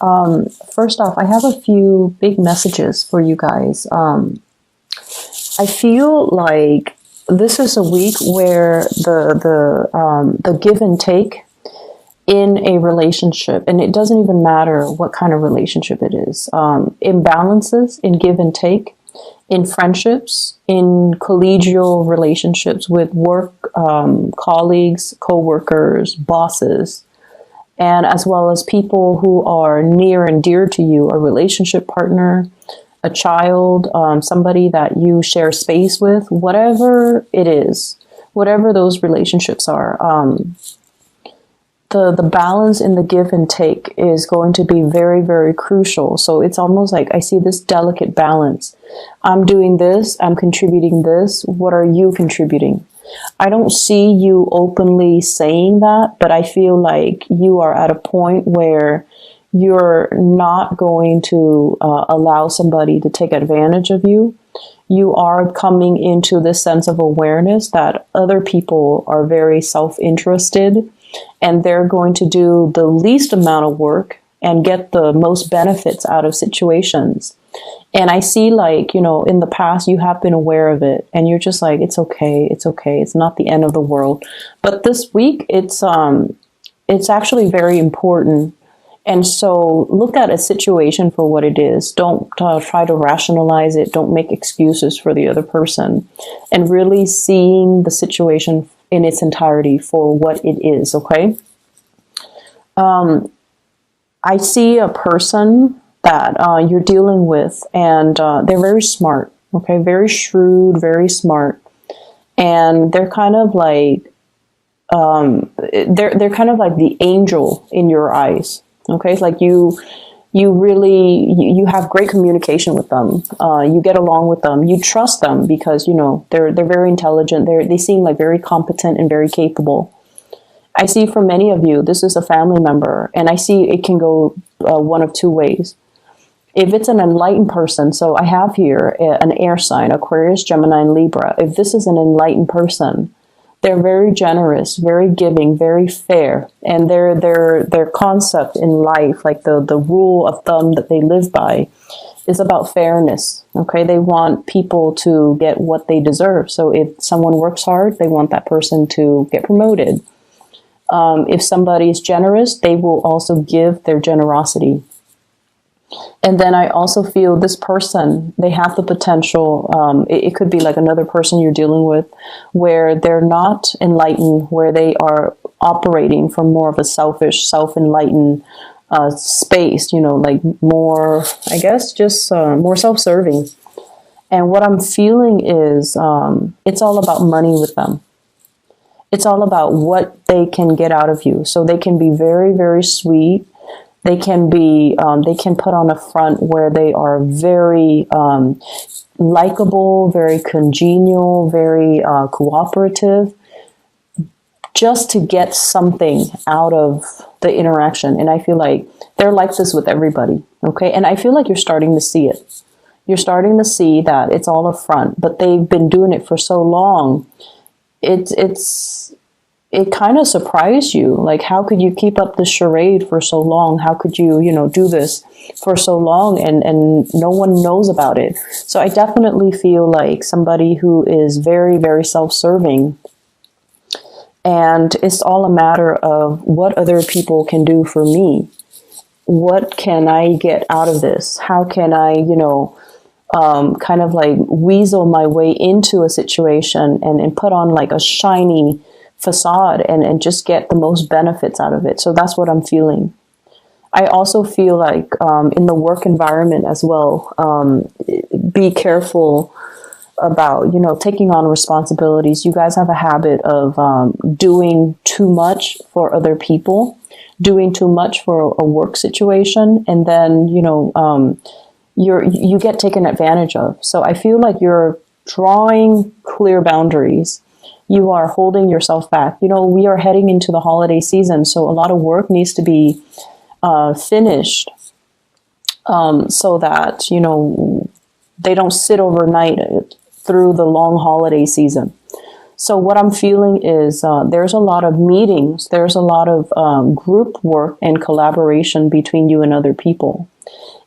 First off, I have a few big messages for you guys. I feel like this is a week where the give and take in a relationship, and it doesn't even matter what kind of relationship it is, imbalances in give and take in friendships, in collegial relationships with work colleagues, co-workers, bosses, and as well as people who are near and dear to you, a relationship partner, a child, somebody that you share space with, whatever it is, whatever those relationships are. The balance in the give and take is going to be very, very crucial. So it's almost like I see this delicate balance. I'm doing this, I'm contributing this. What are you contributing? I don't see you openly saying that, but I feel like you are at a point where you're not going to allow somebody to take advantage of you. You are coming into this sense of awareness that other people are very self-interested and they're going to do the least amount of work and get the most benefits out of situations. And I see, like, you know, in the past, you have been aware of it and you're just like, it's okay. It's okay. It's not the end of the world. But this week, it's actually very important. And so look at a situation for what it is. Don't try to rationalize it. Don't make excuses for the other person, and really seeing the situation in its entirety for what it is. Okay. I see a person that you're dealing with, and they're very smart. Okay. Very shrewd, very smart. And they're kind of like, they're kind of like the angel in your eyes. Okay, it's like you have great communication with them. You get along with them. You trust them because, you know, they're very intelligent. They seem like very competent and very capable. I see for many of you, this is a family member, and I see it can go one of two ways. If it's an enlightened person, so I have here an air sign, Aquarius, Gemini, and Libra. If this is an enlightened person, they're very generous, very giving, very fair, and their concept in life, like the rule of thumb that they live by, is about fairness. Okay, they want people to get what they deserve. So if someone works hard, they want that person to get promoted. If somebody is generous, they will also give their generosity. And then I also feel this person, they have the potential, it could be like another person you're dealing with, where they're not enlightened, where they are operating from more of a selfish, self-enlightened space, you know, like more, I guess, just more self-serving. And what I'm feeling is it's all about money with them. It's all about what they can get out of you. So they can be very, very sweet. They can be, they can put on a front where they are very likable, very congenial, very cooperative, just to get something out of the interaction. And I feel like they're like this with everybody. Okay. And I feel like you're starting to see it. You're starting to see that it's all a front, but they've been doing it for so long. It kind of surprised you. Like, how could you keep up the charade for so long? How could you, you know, do this for so long and no one knows about it? So I definitely feel like somebody who is very, very self-serving, and it's all a matter of what other people can do for me. What can I get out of this? How can I, you know, kind of like weasel my way into a situation and put on like a shiny facade and just get the most benefits out of it. So that's what I'm feeling. I also feel like in the work environment as well, be careful about, you know, taking on responsibilities. You guys have a habit of doing too much for other people, doing too much for a work situation, and then, you know, you get taken advantage of. So I feel like you're drawing clear boundaries. You are holding yourself back. You know, we are heading into the holiday season, so a lot of work needs to be finished so that, you know, they don't sit overnight through the long holiday season. So what I'm feeling is there's a lot of meetings, there's a lot of group work and collaboration between you and other people.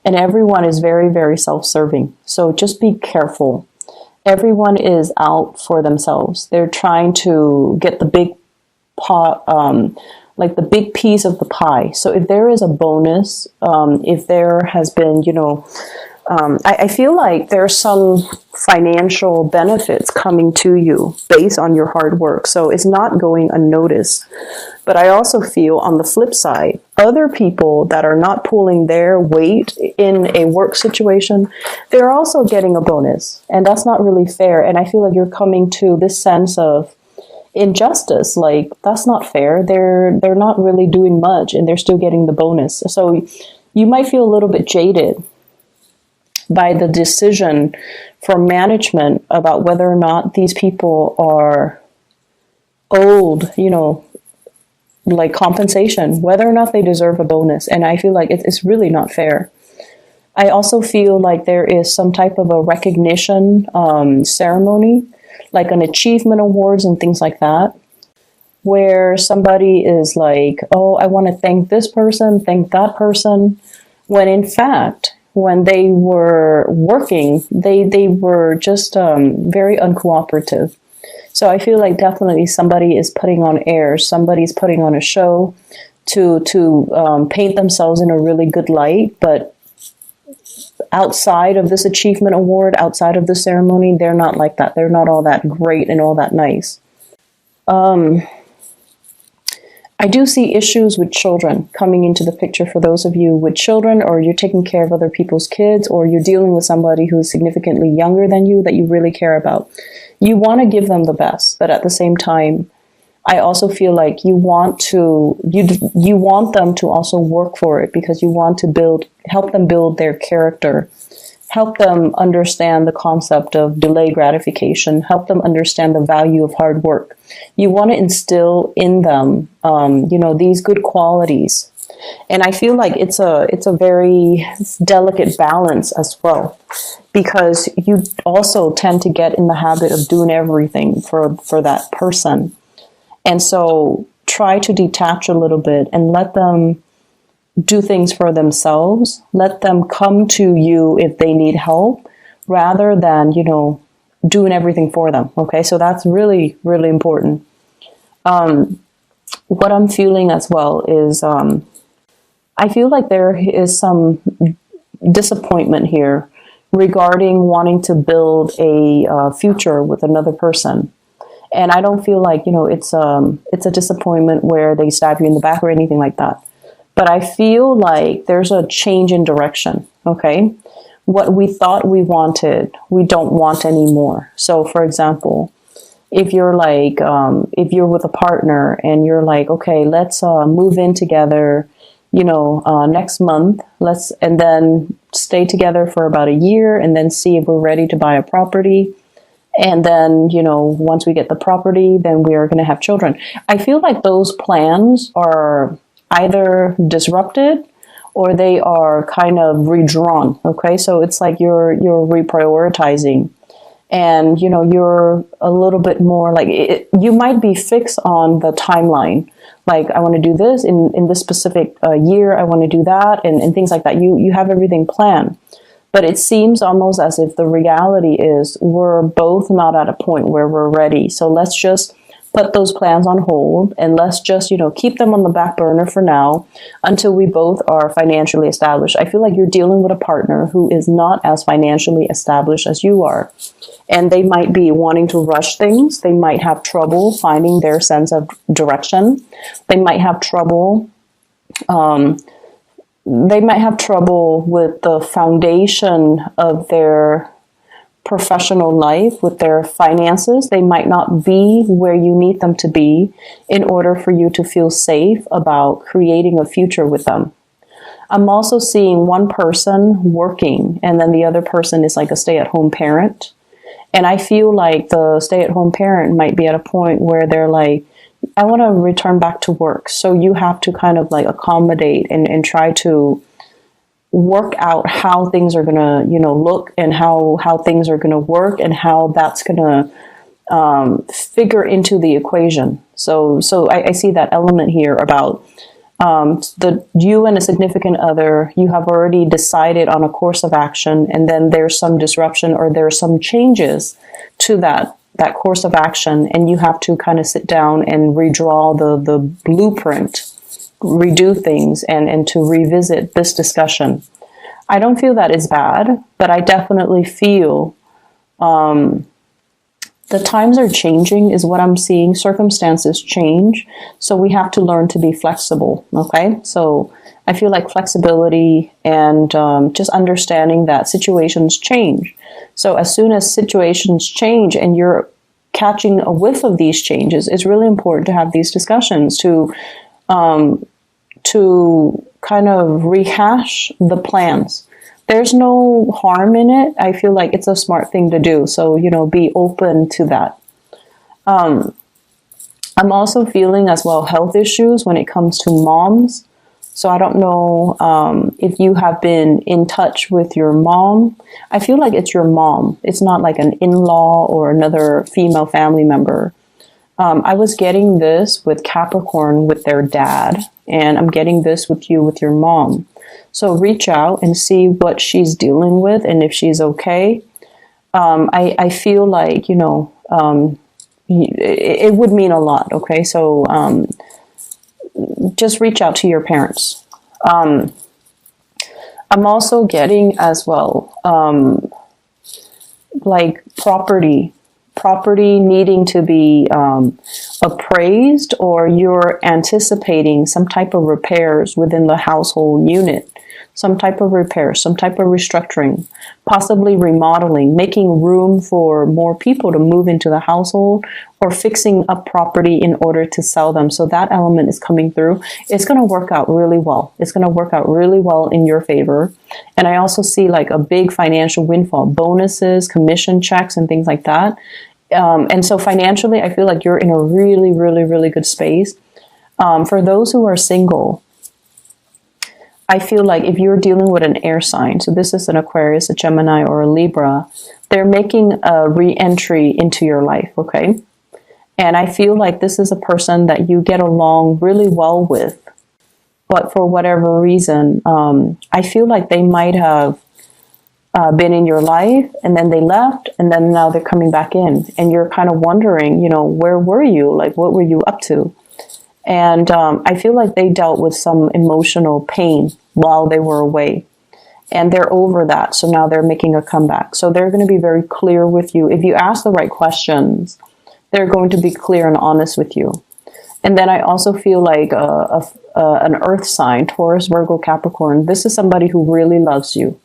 And everyone is very, very self-serving. So just be careful. Everyone is out for themselves. They're trying to get the big pot, like the big piece of the pie. So if there is a bonus, if there has been, I feel like there's some financial benefits coming to you based on your hard work. So it's not going unnoticed. But I also feel on the flip side, other people that are not pulling their weight in a work situation, they're also getting a bonus. And that's not really fair. And I feel like you're coming to this sense of injustice. Like, that's not fair. They're not really doing much and they're still getting the bonus. So you might feel a little bit jaded by the decision from management about whether or not these people are owed, like compensation, whether or not they deserve a bonus. And I feel like it's really not fair. I also feel like there is some type of a recognition ceremony, like an achievement awards and things like that, where somebody is like, oh, I want to thank this person, thank that person, when in fact, when they were working, they were just very uncooperative. So I feel like definitely somebody is putting on airs, somebody's putting on a show to paint themselves in a really good light. But outside of this achievement award, outside of the ceremony, they're not like that. They're not all that great and all that nice. I do see issues with children coming into the picture for those of you with children, or you're taking care of other people's kids, or you're dealing with somebody who's significantly younger than you that you really care about. You want to give them the best, but at the same time, I also feel like you want them to also work for it, because you want to help them build their character, help them understand the concept of delayed gratification, help them understand the value of hard work. You want to instill in them, these good qualities. And I feel like it's a very delicate balance as well, because you also tend to get in the habit of doing everything for that person. And so try to detach a little bit and let them do things for themselves. Let them come to you if they need help, rather than, doing everything for them. Okay, so that's really, really important. What I'm feeling as well is I feel like there is some disappointment here regarding wanting to build a future with another person. And I don't feel like, it's a disappointment where they stab you in the back or anything like that. But I feel like there's a change in direction, okay? What we thought we wanted, we don't want anymore. So, for example, if you're like, if you're with a partner and you're like, okay, let's move in together, next month, and then stay together for about a year and then see if we're ready to buy a property. And then, once we get the property, then we are going to have children. I feel like those plans are either disrupted or they are kind of redrawn. Okay. So it's like you're reprioritizing, and, you're a little bit more like you might be fixed on the timeline. Like, I want to do this in this specific year. I want to do that and things like that. You have everything planned. But it seems almost as if the reality is we're both not at a point where we're ready. So let's just put those plans on hold, and let's just, keep them on the back burner for now until we both are financially established. I feel like you're dealing with a partner who is not as financially established as you are. And they might be wanting to rush things. They might have trouble finding their sense of direction. They might have trouble with the foundation of their professional life, with their finances. They might not be where you need them to be in order for you to feel safe about creating a future with them. I'm also seeing one person working, and then the other person is like a stay-at-home parent. And I feel like the stay-at-home parent might be at a point where they're like, I want to return back to work. So you have to kind of like accommodate and try to work out how things are going to, look, and how things are going to work, and how that's going to figure into the equation. So I see that element here about you and a significant other, you have already decided on a course of action, and then there's some disruption or there's some changes to that course of action, and you have to kind of sit down and redraw the blueprint, redo things, and to revisit this discussion. I don't feel that is bad, but I definitely feel the times are changing is what I'm seeing. Circumstances change. So we have to learn to be flexible. Okay. So I feel like flexibility and just understanding that situations change. So as soon as situations change and you're catching a whiff of these changes, it's really important to have these discussions to kind of rehash the plans. There's no harm in it. I feel like it's a smart thing to do. So, be open to that. I'm also feeling as well health issues when it comes to moms. So I don't know if you have been in touch with your mom. I feel like it's your mom. It's not like an in-law or another female family member. I was getting this with Capricorn with their dad, and I'm getting this with you with your mom. So reach out and see what she's dealing with and if she's okay. I feel like, it would mean a lot. Okay. So just reach out to your parents. I'm also getting as well, like property needing to be appraised, or you're anticipating some type of repairs within the household unit. Some type of repair, some type of restructuring, possibly remodeling, making room for more people to move into the household, or fixing up property in order to sell them. So that element is coming through. It's going to work out really well. It's going to work out really well in your favor. And I also see like a big financial windfall, bonuses, commission checks, and things like that. And so financially, I feel like you're in a really, really, really good space. For those who are single, I feel like if you're dealing with an air sign, so this is an Aquarius, a Gemini, or a Libra, they're making a re-entry into your life, okay? And I feel like this is a person that you get along really well with, but for whatever reason, I feel like they might have been in your life, and then they left, and then now they're coming back in, and you're kind of wondering, where were you? Like, what were you up to? And I feel like they dealt with some emotional pain while they were away, and they're over that. So now they're making a comeback. So they're going to be very clear with you. If you ask the right questions, they're going to be clear and honest with you. And then I also feel like an earth sign, Taurus, Virgo, Capricorn. This is somebody who really loves you.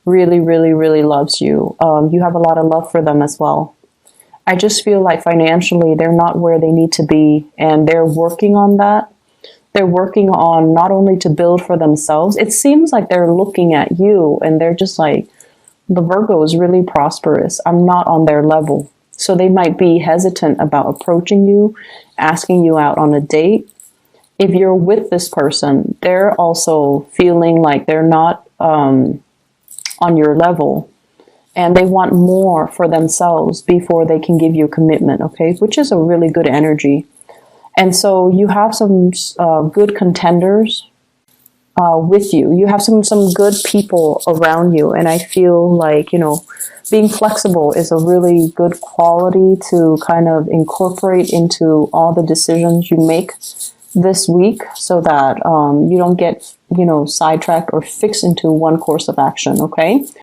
Really, really, really loves you. You have a lot of love for them as well. I just feel like financially they're not where they need to be, and they're working on that. They're working on not only to build for themselves. It seems like they're looking at you and they're just like, the Virgo is really prosperous. I'm not on their level. So they might be hesitant about approaching you, asking you out on a date. If you're with this person, they're also feeling like they're not on your level. And they want more for themselves before they can give you a commitment, okay? Which is a really good energy. And so you have some good contenders with you. You have some good people around you. And I feel like, being flexible is a really good quality to kind of incorporate into all the decisions you make this week, so that you don't get, sidetracked or fixed into one course of action, okay?